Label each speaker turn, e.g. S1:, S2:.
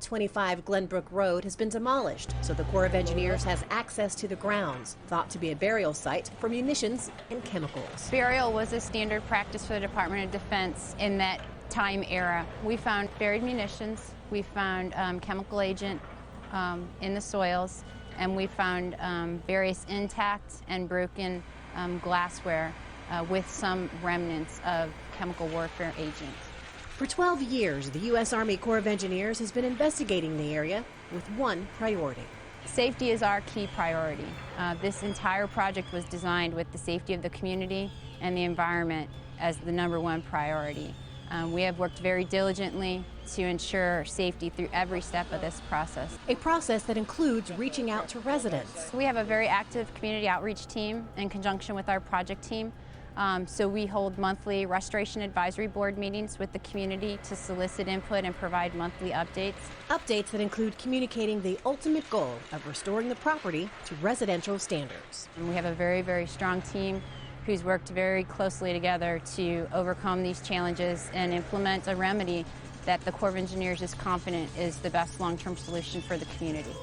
S1: I-25 Glenbrook Road has been demolished, so the Corps of Engineers has access to the grounds, thought to be a burial site for munitions and chemicals.
S2: Burial was a standard practice for the Department of Defense in that time era. We found buried munitions, we found chemical agent in the soils, and we found various intact and broken glassware with some remnants of chemical warfare agents.
S1: For 12 years, the U.S. Army Corps of Engineers has been investigating the area with one priority.
S2: Safety is our key priority. This entire project was designed with the safety of the community and the environment as the #1 priority. We have worked very diligently to ensure safety through every step of this process.
S1: A process that includes reaching out to residents.
S2: We have a very active community outreach team in conjunction with our project team. So we hold monthly Restoration Advisory Board meetings with the community to solicit input and provide monthly updates.
S1: Updates that include communicating the ultimate goal of restoring the property to residential standards.
S2: And we have a very, very strong team who's worked very closely together to overcome these challenges and implement a remedy that the Corps of Engineers is confident is the best long-term solution for the community.